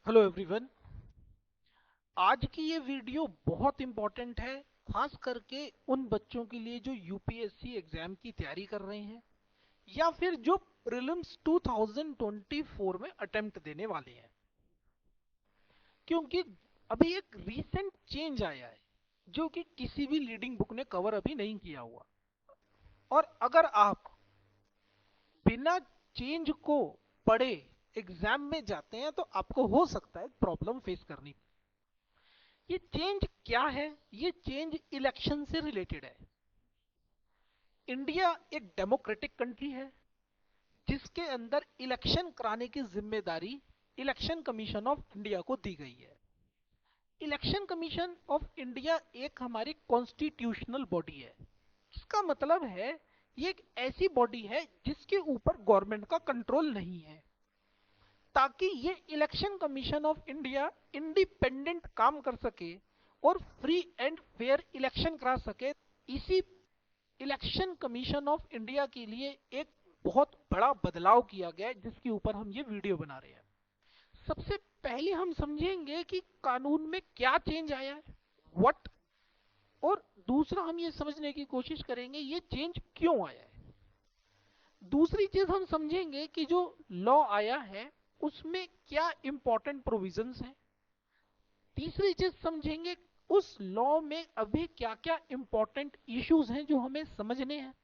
Hello everyone. आज की ये वीडियो बहुत इम्पोर्टेंट है, खास करके उन बच्चों के लिए जो यूपीएससी एग्जाम की तैयारी कर रहे हैं या फिर जो प्रीलिम्स 2024 में अटेम्प्ट देने वाले हैं। क्योंकि अभी एक रीसेंट चेंज आया है जो कि किसी भी लीडिंग बुक ने कवर अभी नहीं किया हुआ, और अगर आप बिना चेंज को पढ़े एग्जाम में जाते हैं तो आपको हो सकता है प्रॉब्लम फेस करनी। ये चेंज क्या है? ये चेंज इलेक्शन से रिलेटेड है। इंडिया एक डेमोक्रेटिक कंट्री है जिसके अंदर इलेक्शन कराने की जिम्मेदारी इलेक्शन कमीशन ऑफ इंडिया को दी गई है। इलेक्शन कमीशन ऑफ इंडिया एक हमारी कॉन्स्टिट्यूशनल बॉडी है। इसका मतलब है ये एक ऐसी बॉडी है जिसके ऊपर गवर्नमेंट का कंट्रोल नहीं है, ताकि ये election commission of India independent काम कर सके और फ्री एंड फेयर इलेक्शन करा सके। इसी इलेक्शन कमीशन ऑफ इंडिया के लिए एक बहुत बड़ा बदलाव किया गया है जिसके ऊपर हम ये वीडियो बना रहे हैं। सबसे पहले हम समझेंगे कि कानून में क्या चेंज आया है, व्हाट, और दूसरा हम ये समझने की कोशिश करेंगे ये चेंज क्यों आया है। दूसरी चीज हम समझेंगे कि जो लॉ आया है उसमें क्या इंपॉर्टेंट प्रोविजंस हैं। तीसरी चीज समझेंगे उस लॉ में अभी क्या क्या इंपॉर्टेंट इश्यूज हैं जो हमें समझने हैं।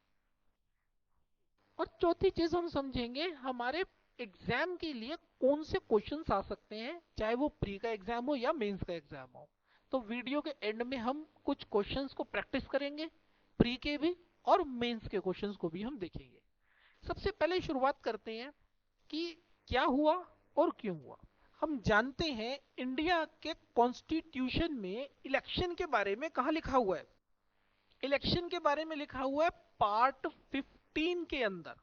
और चौथी चीज हम समझेंगे हमारे एग्जाम के लिए कौन से क्वेश्चंस आ सकते हैं, चाहे वो प्री का एग्जाम हो या मेंस का एग्जाम हो। तो वीडियो के एंड में हम कुछ क्वेश्चंस को प्रैक्टिस करेंगे, प्री के भी और मेंस के क्वेश्चंस को भी हम देखेंगे। सबसे पहले शुरुआत करते हैं कि क्या हुआ और क्यों हुआ। हम जानते हैं इंडिया के कॉन्स्टिट्यूशन में इलेक्शन के बारे में कहा लिखा हुआ है। इलेक्शन के बारे में लिखा हुआ है पार्ट 15 के अंदर,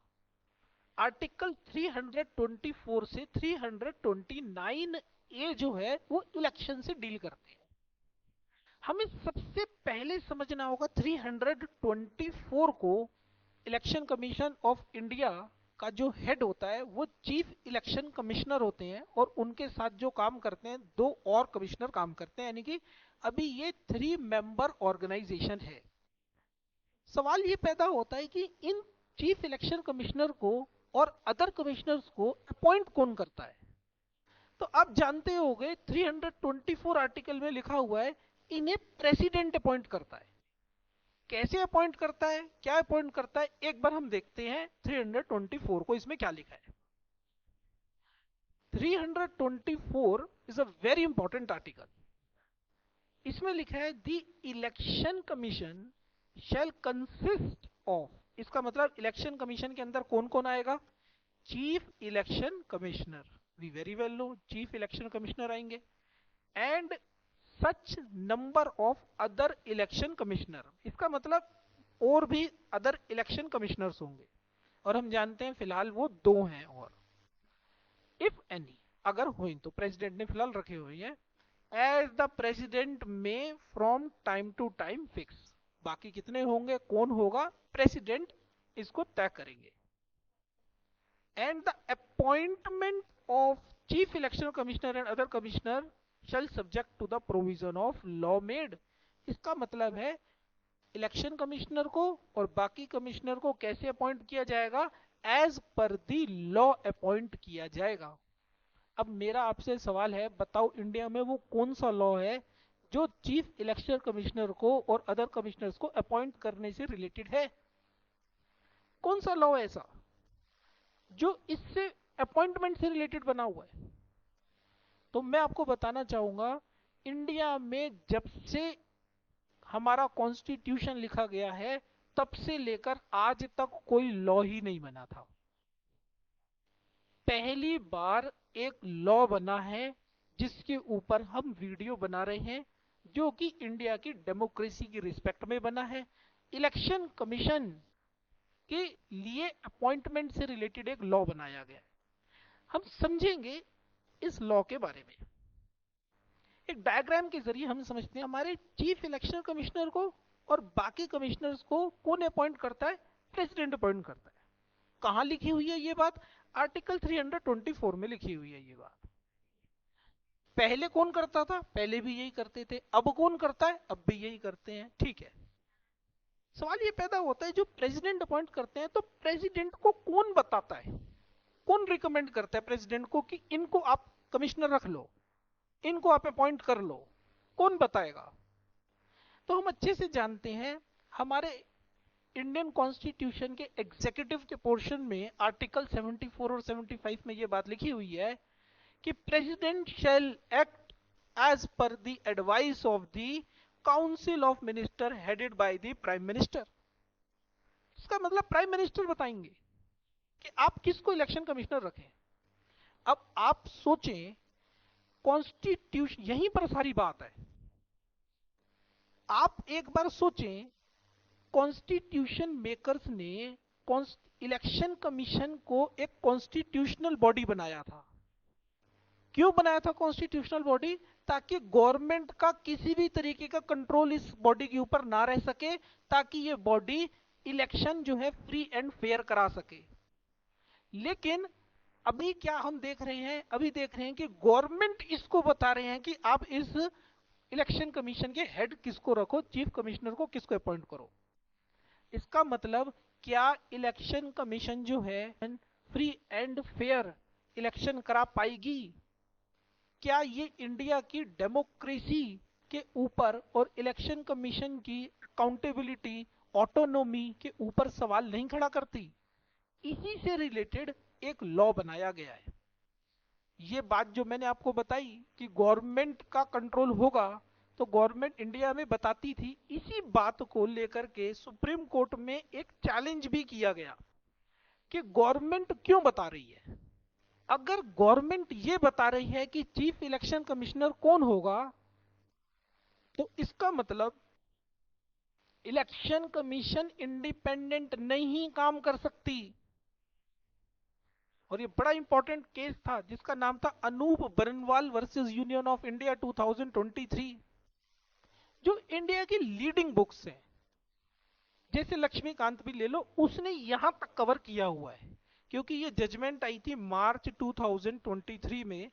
आर्टिकल 324 से 329 ए जो है वो इलेक्शन से डील करते हैं। हमें सबसे पहले समझना होगा 324 को। इलेक्शन कमीशन ऑफ इंडिया का जो हेड होता है वो चीफ इलेक्शन कमिश्नर होते हैं, और उनके साथ जो काम करते हैं दो और कमिश्नर काम करते हैं, यानी कि अभी ये 3 मेंबर ऑर्गेनाइजेशन है। सवाल ये पैदा होता है कि इन चीफ इलेक्शन कमिश्नर को और अदर कमिश्नर्स को अपॉइंट कौन करता है। तो आप जानते होंगे 324 आर्टिकल में लिखा हुआ है इन्हें प्रेसिडेंट अपॉइंट करता है। कैसे अपॉइंट करता है, क्या अपॉइंट करता है, एक बार हम देखते हैं 324 को, इसमें क्या लिखा है। 324 is a very important article. इसमें लिखा है the election commission shall consist of, इसका मतलब इलेक्शन कमीशन के अंदर कौन कौन आएगा? Chief election commissioner, we very well know chief election commissioner आएंगे, and such number of other election commissioner, इसका मतलब और भी अदर इलेक्शन कमिश्नर्स होंगे, और हम जानते हैं फिलहाल वो दो हैं। और इफ एनी, अगर हुई तो प्रेसिडेंट ने फिलहाल रखे हुए हैं, एज द प्रेसिडेंट में from time to time fix, बाकी कितने होंगे, कौन होगा, प्रेसिडेंट इसको तय करेंगे। And the appointment of chief election commissioner and other commissioner shall subject to the provision of law made, इसका मतलब है इलेक्शन कमिश्नर को और बाकी कमिश्नर को कैसे अपॉइंट किया जाएगा, as per the law appoint किया जाएगा। अब मेरा आपसे सवाल है, बताओ इंडिया में वो कौन सा लॉ है जो चीफ इलेक्शन कमिश्नर को और अदर कमिश्नर्स को अपॉइंट करने से रिलेटेड है? कौन सा लॉ है ऐसा जो इससे अपॉइंटमेंट से रिलेटेड बना हुआ है? तो मैं आपको बताना चाहूंगा, इंडिया में जब से हमारा कॉन्स्टिट्यूशन लिखा गया है तब से लेकर आज तक कोई लॉ ही नहीं बना था। पहली बार एक लॉ बना है जिसके ऊपर हम वीडियो बना रहे हैं, जो कि इंडिया की डेमोक्रेसी की रिस्पेक्ट में बना है। इलेक्शन कमीशन के लिए अपॉइंटमेंट से रिलेटेड एक लॉ बनाया गया है। हम समझेंगे इस लॉ के बारे में एक डायग्राम के जरिए। हम समझते हैं हमारे चीफ इलेक्शन कमिश्नर को और बाकी कमिश्नर्स को कौन अपॉइंट करता है, प्रेसिडेंट अपॉइंट करता है। कहां लिखी हुई है ये बात? आर्टिकल 324 में लिखी हुई है ये बात। पहले कौन करता था? पहले भी यही करते थे। अब कौन करता है? अब भी यही करते हैं। ठीक है, सवाल ये पैदा होता है जो प्रेसिडेंट अपॉइंट करते हैं तो प्रेसिडेंट को कौन बताता है, कौन रिकमेंड करता है प्रेसिडेंट को कि इनको आप कमिश्नर रख लो, इनको आप अपॉइंट कर लो? कौन बताएगा? तो हम अच्छे से जानते हैं, हमारे इंडियन कॉन्स्टिट्यूशन के एग्जीक्यूटिव के पोर्शन में आर्टिकल 74 और 75 में यह बात लिखी हुई है कि president shall act as per the advice of the council of minister headed by the prime minister. इसका मतलब प्राइम मिनिस्टर बताएंगे कि आप किसको इलेक्शन कमिश्नर रखें। अब आप सोचें, कॉन्स्टिट्यूशन, यहीं पर सारी बात है। आप एक बार सोचें, कॉन्स्टिट्यूशन मेकर्स ने इलेक्शन कमीशन को एक कॉन्स्टिट्यूशनल बॉडी बनाया था। क्यों बनाया था कॉन्स्टिट्यूशनल बॉडी? ताकि गवर्नमेंट का किसी भी तरीके का कंट्रोल इस बॉडी के ऊपर ना रह सके, ताकि ये बॉडी इलेक्शन जो है फ्री एंड फेयर करा सके। लेकिन अभी क्या हम देख रहे हैं? अभी देख रहे हैं कि गवर्नमेंट इसको बता रहे हैं कि आप इस इलेक्शन कमीशन के हेड किसको रखो, चीफ कमिश्नर को किसको अपॉइंट करो। इसका मतलब क्या इलेक्शन कमीशन जो है फ्री एंड फेयर इलेक्शन करा पाएगी? क्या ये इंडिया की डेमोक्रेसी के ऊपर और इलेक्शन कमीशन की अकाउंटेबिलिटी, ऑटोनोमी के ऊपर सवाल नहीं खड़ा करती? इसी से रिलेटेड एक लॉ बनाया गया है। ये बात जो मैंने आपको बताई कि गवर्नमेंट का कंट्रोल होगा, तो गवर्नमेंट इंडिया में बताती थी। इसी बात को लेकर के सुप्रीम कोर्ट में एक चैलेंज भी किया गया कि गवर्नमेंट क्यों बता रही है। अगर गवर्नमेंट ये बता रही है कि चीफ इलेक्शन कमिश्नर कौन होगा, तो इसका मतलब इलेक्शन कमीशन इंडिपेंडेंट नहीं काम कर सकती। और ये बड़ा इंपॉर्टेंट केस था जिसका नाम था Anoop Barnwal versus union of India 2023। जो इंडिया की लीडिंग बुक्स हैं, जैसे लक्ष्मीकांत भी ले लो, उसने यहां तक कवर किया हुआ है। क्योंकि ये जजमेंट आई थी मार्च 2023 में,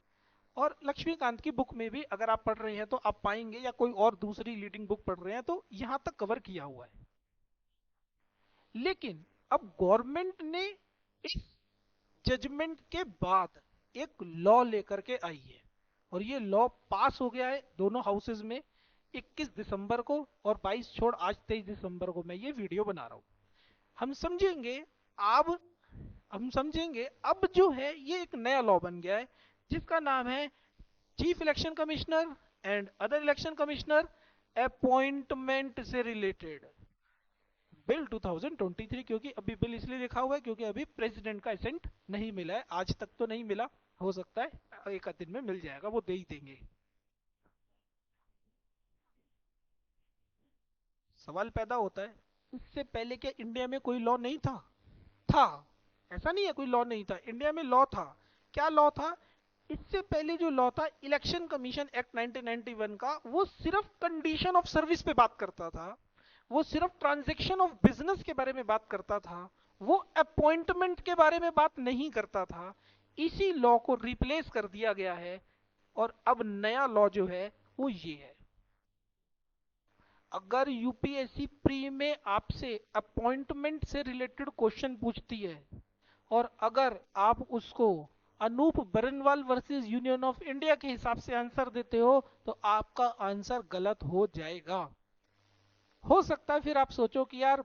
और लक्ष्मीकांत की बुक में भी अगर आप पढ़ रहे हैं तो आप पाएंगे, या कोई और दूसरी लीडिंग बुक पढ़ रहे हैं तो यहां तक कवर किया हुआ है। लेकिन अब गवर्नमेंट ने इस जजमेंट के बाद एक लॉ लेकर के आई है, और ये लॉ पास हो गया है दोनों हाउसेज में 21 दिसंबर को, और 22 छोड़ आज 23 दिसंबर को मैं ये वीडियो बना रहा हूं। हम समझेंगे अब हम समझेंगे अब जो है ये एक नया लॉ बन गया है जिसका नाम है chief election commissioner and other election commissioner appointment से रिलेटेड बिल 2023। क्योंकि अभी बिल इसलिए लिखा हुआ है क्योंकि अभी प्रेसिडेंट का एसेंट नहीं मिला है, आज तक तो नहीं मिला, हो सकता है एक आध दिन में मिल जाएगा, वो दे ही देंगे। सवाल पैदा होता है, इससे पहले क्या इंडिया में कोई लॉ नहीं था? था। ऐसा नहीं है कोई लॉ नहीं था, इंडिया में लॉ था। क्या लॉ था? इससे पहले जो लॉ था इलेक्शन कमीशन एक्ट 1991 का, वो सिर्फ कंडीशन ऑफ सर्विस पे बात करता था, वो सिर्फ ट्रांजैक्शन ऑफ बिजनेस के बारे में बात करता था, वो अपॉइंटमेंट के बारे में बात नहीं करता था। इसी लॉ को रिप्लेस कर दिया गया है, और अब नया लॉ जो है वो ये है। अगर यूपीएससी प्री में आपसे अपॉइंटमेंट से रिलेटेड क्वेश्चन पूछती है, और अगर आप उसको Anoop Barnwal versus union of India के हिसाब से आंसर देते हो, तो आपका आंसर गलत हो जाएगा। हो सकता है फिर आप सोचो कि यार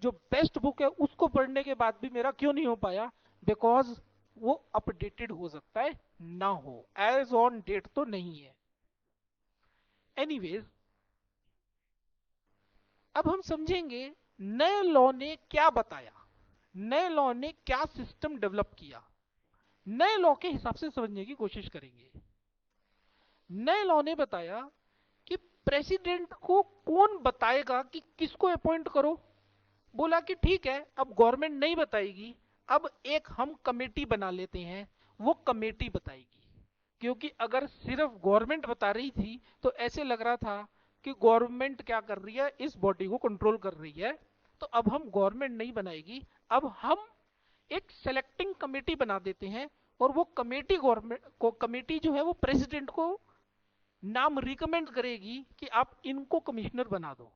जो बेस्ट बुक है उसको पढ़ने के बाद भी मेरा क्यों नहीं हो पाया, बिकॉज वो अपडेटेड हो सकता है ना हो, एज ऑन डेट तो नहीं है। एनीवेज, अब हम समझेंगे नए लॉ ने क्या बताया, नए लॉ ने क्या सिस्टम डेवलप किया। नए लॉ के हिसाब से समझने की कोशिश करेंगे। नए लॉ ने बताया कि प्रेसिडेंट को कौन बताएगा कि किसको अपॉइंट करो। बोला कि ठीक है, अब गवर्नमेंट नहीं बताएगी, अब एक हम कमेटी बना लेते हैं, वो कमेटी बताएगी। क्योंकि अगर सिर्फ गवर्नमेंट बता रही थी तो ऐसे लग रहा था कि गवर्नमेंट क्या कर रही है, इस बॉडी को कंट्रोल कर रही है, तो अब हम गवर्नमेंट नहीं बनाएगी, अब हम एक सेलेक्टिंग कमेटी बना देते हैं, और वो कमेटी गवर्नमेंट को, कमेटी जो है वो प्रेसिडेंट को नाम रिकमेंड करेगी कि आप इनको कमिश्नर बना दो।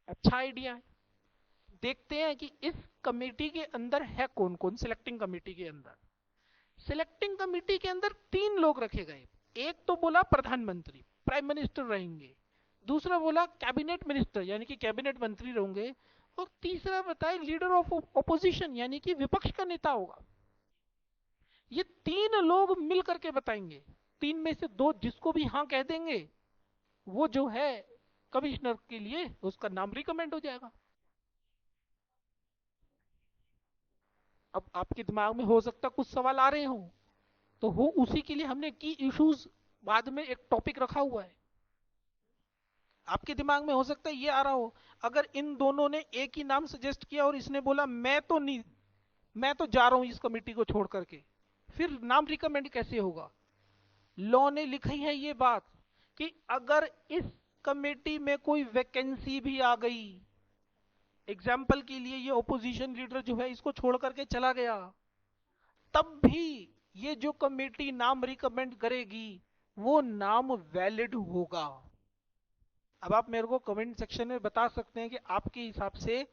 अच्छा आइडिया है। देखते हैं कि इस कमेटी के अंदर है कौन कौन। सिलेक्टिंग कमेटी के अंदर, सिलेक्टिंग कमेटी के अंदर 3 लोग रखे गए। एक तो बोला प्रधानमंत्री, प्राइम मिनिस्टर रहेंगे। दूसरा बोला कैबिनेट मिनिस्टर, यानी कि कैबिनेट मंत्री रहेंगे। और तीसरा बताए लीडर ऑफ ऑपोजिशन, यानी कि विपक्ष का नेता होगा। ये 3 लोग मिल करके बताएंगे। 3 में से 2 जिसको भी हाँ कह देंगे, वो जो है कमिश्नर के लिए उसका नाम रिकमेंड हो जाएगा। अब आपके दिमाग में हो सकता कुछ सवाल आ रहे हो, तो हो उसी के लिए हमने की इश्यूज बाद में एक टॉपिक रखा हुआ है। आपके दिमाग में हो सकता है ये आ रहा हो, अगर इन दोनों ने एक ही नाम सजेस्ट किया और इसने बोला मैं तो नहीं, मैं तो जा रहा हूं इस कमेटी को छोड़ करके, फिर नाम रिकमेंड कैसे होगा। लॉ ने लिखी है ये बात कि अगर इस कमेटी में कोई वैकेंसी भी आ गई, एग्जाम्पल के लिए ये ओपोजिशन लीडर जो है इसको छोड़ करके चला गया, तब भी ये जो कमेटी नाम रिकमेंड करेगी वो नाम वैलिड होगा। अब आप मेरे को कमेंट सेक्शन में बता सकते हैं कि आपके हिसाब से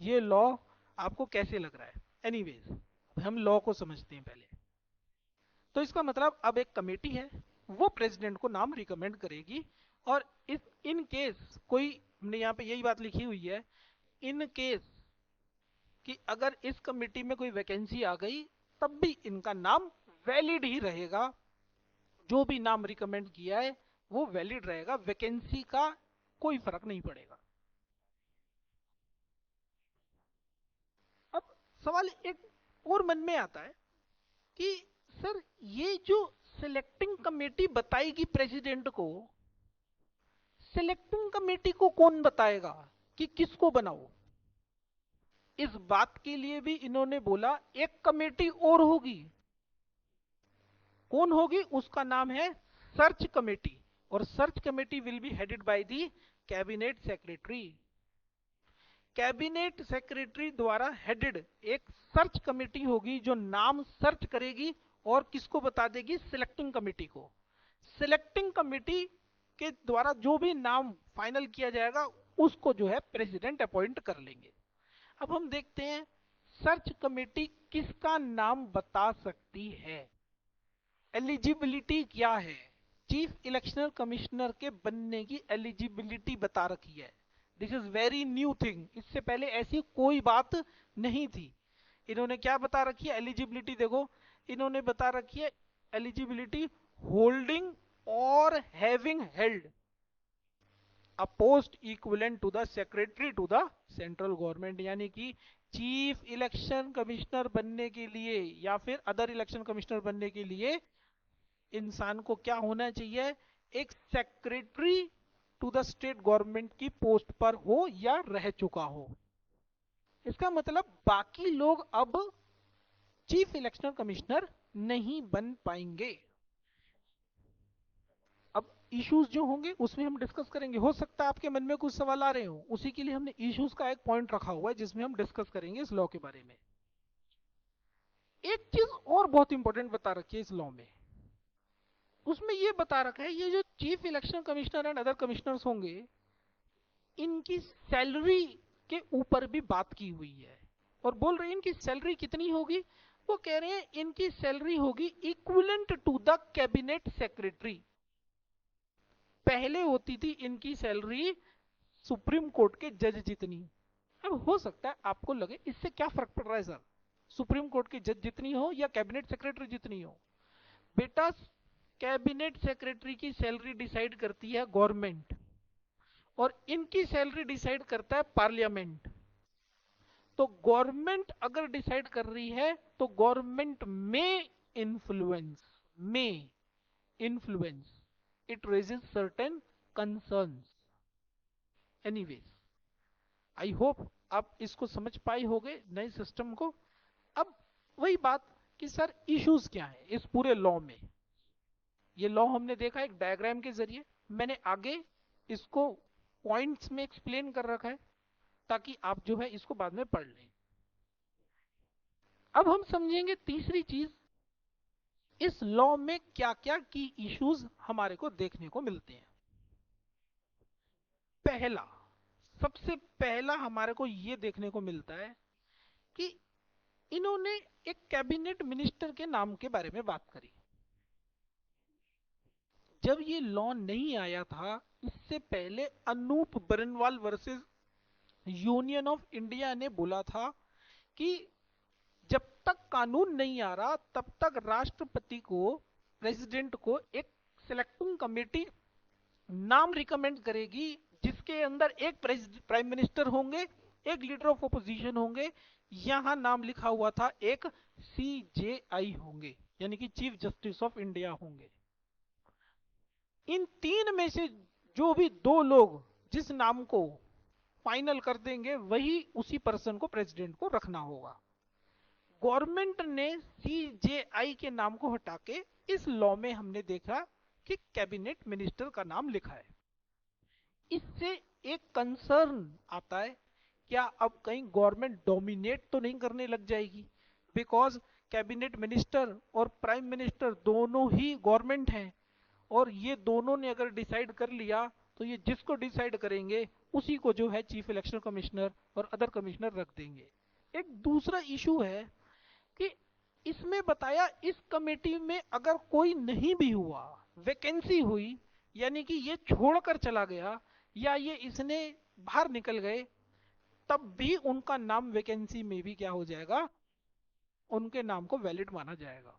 ये लॉ आपको कैसे लग रहा है। एनीवेज, हम लॉ को समझते हैं पहले। तो इसका मतलब अब एक कमेटी है, वो प्रेसिडेंट को नाम रिकमेंड करेगी, और इस इन केस कोई, हमने यहाँ पे यही बात लिखी हुई है, इन केस कि अगर इस कमेटी में कोई वैकेंसी आ गई तब भी इनका नाम वैलिड ही रहेगा। जो भी नाम रिकमेंड किया है वो वैलिड रहेगा, वैकेंसी का कोई फर्क नहीं पड़ेगा। अब सवाल एक और मन में आता है कि सर ये जो सिलेक्टिंग कमेटी बताएगी प्रेसिडेंट को, सिलेक्टिंग कमेटी को कौन बताएगा कि किसको बनाओ। इस बात के लिए भी इन्होंने बोला एक कमेटी और होगी। कौन होगी? उसका नाम है सर्च कमेटी, और search committee will be headed by the cabinet secretary. Cabinet secretary द्वारा हेडेड एक सर्च कमेटी होगी जो नाम सर्च करेगी और किसको बता देगी? सिलेक्टिंग कमेटी को। सिलेक्टिंग कमेटी के द्वारा जो भी नाम फाइनल किया जाएगा उसको जो है प्रेसिडेंट अपॉइंट कर लेंगे। अब हम देखते हैं सर्च कमेटी किसका नाम बता सकती है। एलिजिबिलिटी क्या है? चीफ इलेक्शनल कमिश्नर के बनने की एलिजिबिलिटी बता रखी है। This is very new thing, इससे पहले ऐसी कोई बात नहीं थी। इन्होंने क्या बता रखी है एलिजिबिलिटी? देखो, इन्होंने बता रखी है एलिजिबिलिटी होल्डिंग और having held a post equivalent to the secretary to the central government. यानी कि चीफ इलेक्शन कमिश्नर बनने के लिए या फिर अदर इलेक्शन कमिश्नर बनने के लिए इंसान को क्या होना चाहिए? एक secretary to the state government की पोस्ट पर हो या रह चुका हो। इसका मतलब बाकी लोग अब चीफ इलेक्शन कमिश्नर नहीं बन पाएंगे। अब इश्यूज जो होंगे उसमें हम डिस्कस करेंगे। हो सकता है आपके मन में कुछ सवाल आ रहे हो, उसी के लिए हमने इश्यूज का एक पॉइंट रखा हुआ है जिसमें हम डिस्कस करेंगे इस लॉ के बारे में। एक चीज और बहुत इंपॉर्टेंट बता रखी है इस लॉ में, उसमें यह बता रखा है ये जो chief election commissioner and other commissioners होंगे इनकी सैलरी के ऊपर भी बात की हुई है। और बोल रहे हैं इनकी सैलरी कितनी होगी? वो कह रहे हैं इनकी सैलरी होगी equivalent to the cabinet secretary. पहले होती थी इनकी सैलरी सुप्रीम कोर्ट के जज जितनी। अब हो सकता है आपको लगे इससे क्या फर्क पड़ रहा है सर, सुप्रीम कोर्ट के जज जितनी हो या कैबिनेट सेक्रेटरी जितनी हो। बेटा, कैबिनेट सेक्रेटरी की सैलरी डिसाइड करती है गवर्नमेंट और इनकी सैलरी डिसाइड करता है पार्लियामेंट। तो गवर्नमेंट अगर डिसाइड कर रही है तो गवर्नमेंट में इन्फ्लुएंस, में influence, it raises certain concerns. Anyways, I hope आप इसको समझ पाए होगे नए सिस्टम को। अब वही बात कि सर इश्यूज क्या है इस पूरे लॉ में। ये लॉ हमने देखा एक डायग्राम के जरिए, मैंने आगे इसको पॉइंट्स में एक्सप्लेन कर रखा है। ताकि आप जो है इसको बाद में पढ़ लें। अब हम समझेंगे तीसरी चीज, इस लॉ में क्या क्या की इश्यूज हमारे को देखने को मिलते हैं। पहला, सबसे पहला हमारे को यह देखने को मिलता है कि इन्होंने एक कैबिनेट मिनिस्टर के नाम के बारे में बात करी। जब ये लॉ नहीं आया था, इससे पहले Anoop Barnwal versus union of India ने बोला था कि जब तक कानून नहीं आ रहा तब तक राष्ट्रपति को, प्रेसिडेंट को एक सिलेक्टिंग कमेटी नाम रिकमेंड करेगी जिसके अंदर एक प्राइम मिनिस्टर होंगे, एक लीडर ऑफ ओपोजिशन होंगे, यहां नाम लिखा हुआ था एक सीजेआई होंगे, यानी कि चीफ जस्टिस ऑफ इंडिया होंगे। इन तीन में से जो भी दो लोग जिस नाम को फाइनल कर देंगे वही उसी पर्सन को, प्रेसिडेंट को रखना होगा। गवर्नमेंट ने सीजेआई के नाम को हटा के इस लॉ में हमने देखा कि कैबिनेट मिनिस्टर का नाम लिखा है। इससे एक कंसर्न आता है, क्या अब कहीं गवर्नमेंट डोमिनेट तो नहीं करने लग जाएगी? बिकॉज कैबिनेट मिनिस्टर और प्राइम मिनिस्टर दोनों ही गवर्नमेंट हैं, और ये दोनों ने अगर डिसाइड कर लिया तो ये जिसको डिसाइड करेंगे उसी को जो है चीफ इलेक्शन कमिश्नर और अदर कमिश्नर रख देंगे। एक दूसरा इशू है कि इसमें बताया इस कमेटी में अगर कोई नहीं भी हुआ, वैकेंसी हुई, यानी कि ये छोड़कर चला गया या ये इसने बाहर निकल गए, तब भी उनका नाम वैकेंसी में भी क्या हो जाएगा, उनके नाम को वैलिड माना जाएगा।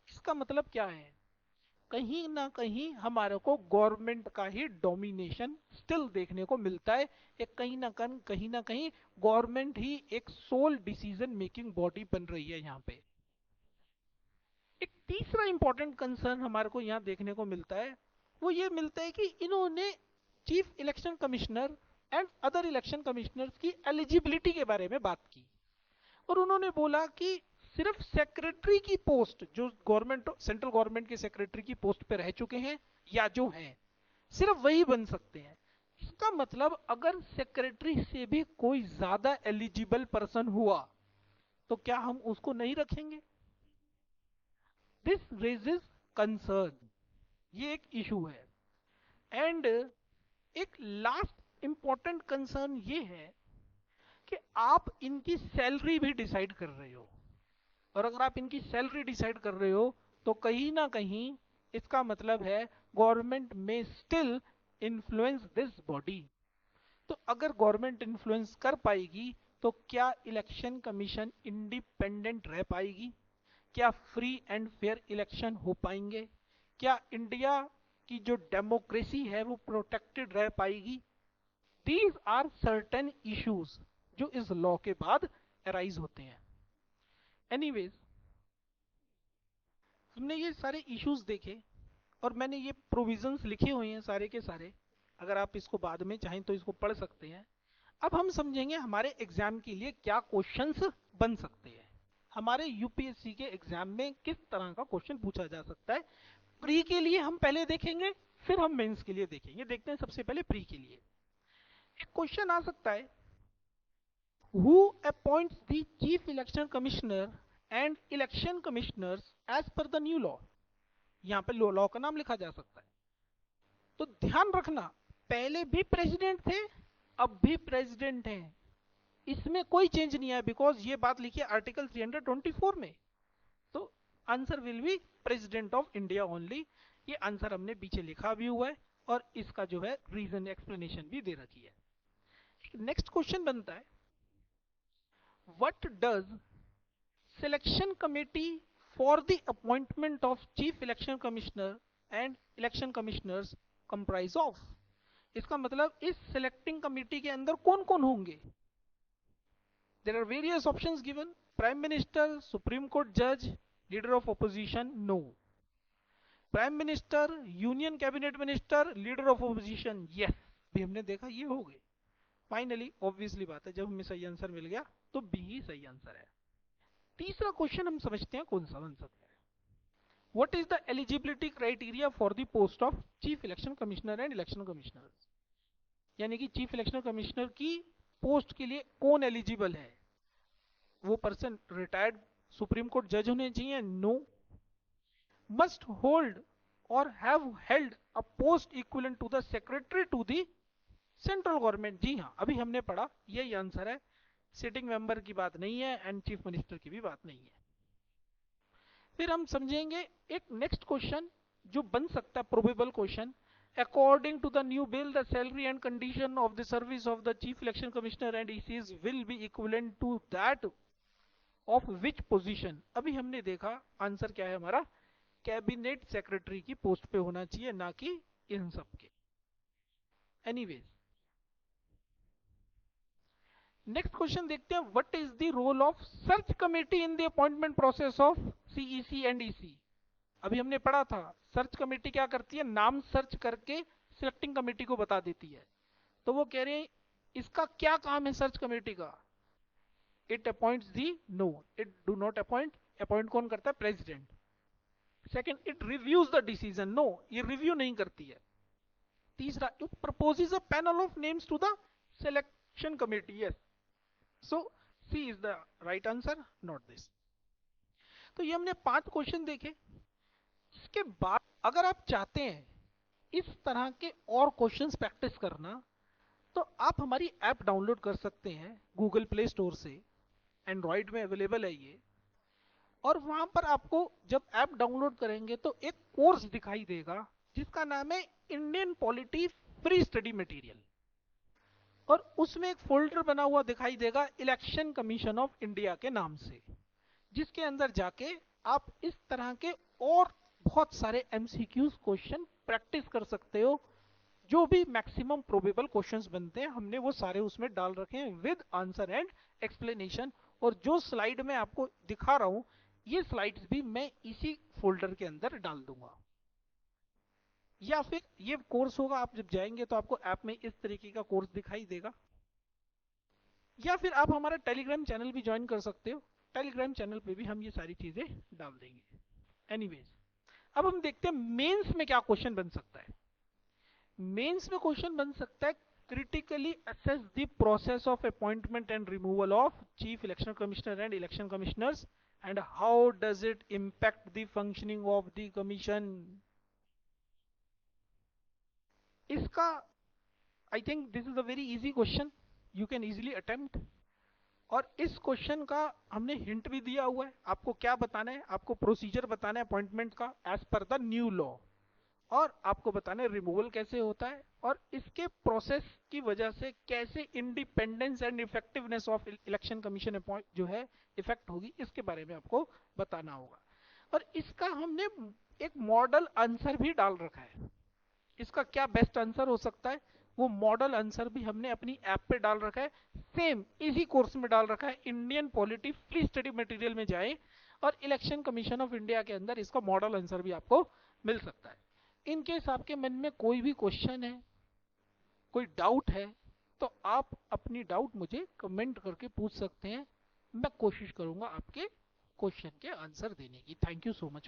इसका मतलब क्या है? कहीं ना कहीं हमारे को गवर्नमेंट का ही डोमिनेशन स्टिल देखने को मिलता है। एक कहीं ना कहीं गवर्नमेंट ही एक सोल डिसीजन मेकिंग बॉडी बन रही है यहाँ पे। एक तीसरा इंपॉर्टेंट कंसर्न हमारे को यहाँ देखने को मिलता है, वो ये मिलता है कि इन्होंने chief election commissioner and other election commissioners की एलिजिबिलिटी के बारे में बात की, और उन्होंने बोला कि सिर्फ सेक्रेटरी की पोस्ट, जो गवर्नमेंट, सेंट्रल गवर्नमेंट के सेक्रेटरी की पोस्ट पे रह चुके हैं या जो हैं, सिर्फ वही बन सकते हैं। इसका मतलब अगर सेक्रेटरी से भी कोई ज्यादा एलिजिबल पर्सन हुआ तो क्या हम उसको नहीं रखेंगे? दिस रेजेस कंसर्न, ये एक इशू है। एंड एक लास्ट इंपॉर्टेंट कंसर्न ये है कि आप इनकी सैलरी भी डिसाइड कर रहे हो, और अगर आप इनकी सैलरी डिसाइड कर रहे हो तो कहीं ना कहीं इसका मतलब है गवर्नमेंट में स्टिल इन्फ्लुएंस दिस बॉडी। तो अगर गवर्नमेंट इन्फ्लुएंस कर पाएगी तो क्या इलेक्शन कमीशन इंडिपेंडेंट रह पाएगी? क्या फ्री एंड फेयर इलेक्शन हो पाएंगे? क्या इंडिया की जो डेमोक्रेसी है वो प्रोटेक्टेड रह पाएगी? दीज आर सर्टेन इश्यूज जो इस लॉ के बाद अराइज होते हैं। एनीवेज, हमने ये सारे इश्यूज देखे और मैंने ये प्रोविजंस लिखे हुए हैं सारे के सारे, अगर आप इसको बाद में चाहें तो इसको पढ़ सकते हैं। अब हम समझेंगे हमारे एग्जाम के लिए क्या क्वेश्चंस बन सकते हैं, हमारे यूपीएससी के एग्जाम में किस तरह का क्वेश्चन पूछा जा सकता है। प्री के लिए हम पहले देखेंगे, फिर हम मेंस के लिए देखेंगे। देखते हैं सबसे पहले प्री के लिए। एक क्वेश्चन आ सकता है, who appoints the chief election commissioner and election commissioners as per the new law? यहां पे लॉ का नाम लिखा जा सकता है। तो ध्यान रखना, पहले भी प्रेसिडेंट थे, अब भी प्रेसिडेंट हैं, इसमें कोई चेंज नहीं है, बिकॉज ये बात लिखी है आर्टिकल 324 में। तो answer will be president of India only. ये आंसर हमने पीछे लिखा भी हुआ है और इसका जो है रीजन एक्सप्लेनेशन भी दे रखी है। नेक्स्ट क्वेश्चन बनता है, what does selection committee for the appointment of chief election commissioner and election commissioners comprise of? इसका मतलब इस सिलेक्टिंग कमेटी के अंदर कौन कौन होंगे? There are various options given, prime minister, supreme court जज, leader of opposition, no. Prime minister, union cabinet minister, leader of opposition, yes. भी हमने देखा ये हो गए। फाइनली ऑब्वियसली बात है, जब हमें सही आंसर मिल गया तो बी ही सही आंसर है। तीसरा क्वेश्चन हम समझते हैं कौन सा बन सकता है। What is the eligibility criteria for the post of chief election commissioner and election commissioner? यानी कि चीफ इलेक्शन कमिश्नर की पोस्ट के लिए कौन एलिजिबल है? वो पर्सन रिटायर्ड सुप्रीम कोर्ट जज होने चाहिए? नो। मस्ट होल्ड और have held a post equivalent to the secretary to the central government. जी हाँ, अभी हमने पढ़ा, यही आंसर है। सिटिंग मेंबर की बात नहीं है एंड चीफ मिनिस्टर की भी बात नहीं है। फिर हम समझेंगे एक नेक्स्ट क्वेश्चन जो बन सकता है, probable question. According to the new bill the salary and condition of the service of the chief election commissioner and ECs will be equivalent to that of which position. अभी हमने देखा answer क्या है हमारा, कैबिनेट सेक्रेटरी की post पे होना चाहिए, ना कि इन सब के। एनीवेज, नेक्स्ट क्वेश्चन देखते हैं। What is the role of search committee in the appointment process of CEC and EC? अभी हमने पढ़ा था सर्च कमेटी क्या करती है, नाम सर्च करके सिलेक्टिंग कमेटी को बता देती है। तो वो कह रहे हैं इसका क्या काम है सर्च कमेटी का? It appoints the, no it do not appoint. Appoint कौन करता है? President. Second, it reviews the decision, no ये रिव्यू नहीं करती है। तीसरा, it proposes a panel of names to the selection committee, yes. So C is the right answer, not this. तो ये हमने 5 क्वेश्चन देखे। इसके बाद अगर आप चाहते हैं इस तरह के और क्वेश्चंस प्रैक्टिस करना, तो आप हमारी ऐप डाउनलोड कर सकते हैं गूगल प्ले स्टोर से। एंड्रॉइड में अवेलेबल है ये। और वहां पर आपको जब ऐप डाउनलोड करेंगे तो एक कोर्स दिखाई देगा जिसका नाम है Indian polity free study material. और उसमें एक फोल्डर बना हुआ दिखाई देगा इलेक्शन कमीशन ऑफ इंडिया के नाम से, जिसके अंदर जाके आप इस तरह के और बहुत सारे एमसीक्यूज क्वेश्चन प्रैक्टिस कर सकते हो। जो भी मैक्सिमम प्रोबेबल क्वेश्चंस बनते हैं हमने वो सारे उसमें डाल रखे हैं विद आंसर एंड एक्सप्लेनेशन। और जो स्लाइड में आपको दिखा रहा हूं ये स्लाइड्स भी मैं इसी फोल्डर के अंदर डाल दूंगा। या फिर ये कोर्स होगा, आप जब जाएंगे तो आपको ऐप में इस तरीके का कोर्स दिखाई देगा। या फिर आप हमारा टेलीग्राम चैनल भी ज्वाइन कर सकते हो, टेलीग्राम चैनल पे भी हम ये सारी चीजें डाल देंगे। एनीवेज, अब हम देखते हैं मेंस में क्या क्वेश्चन बन सकता है। मेंस में क्वेश्चन बन सकता है critically assess the process of appointment and removal of chief election commissioner and election commissioners and how does it impact the functioning of the commission। इसका I think this is a very easy question, you can easily attempt. और इस question का हमने hint भी दिया हुआ है। आपको क्या बताना है, आपको प्रोसीजर बताना है अपॉइंटमेंट का as per the new law, और आपको बताना है रिमूवल कैसे होता है, और इसके प्रोसेस की वजह से कैसे independence and effectiveness of election commission जो है इफेक्ट होगी, इसके बारे में आपको बताना होगा। और इसका हमने एक मॉडल आंसर भी डाल रखा है। इसका क्या बेस्ट आंसर हो सकता है, वो मॉडल आंसर भी हमने अपनी ऐप पे डाल रखा है, सेम इसी कोर्स में डाल रखा है। Indian polity free study material में जाएं और इलेक्शन कमीशन ऑफ इंडिया के अंदर इसका मॉडल आंसर भी आपको मिल सकता है। इन केस आपके मन में कोई भी क्वेश्चन है, कोई डाउट है, तो आप अपनी डाउट मुझे कमेंट करके पूछ सकते हैं। मैं कोशिश करूंगा आपके क्वेश्चन के आंसर देने की। Thank you so much.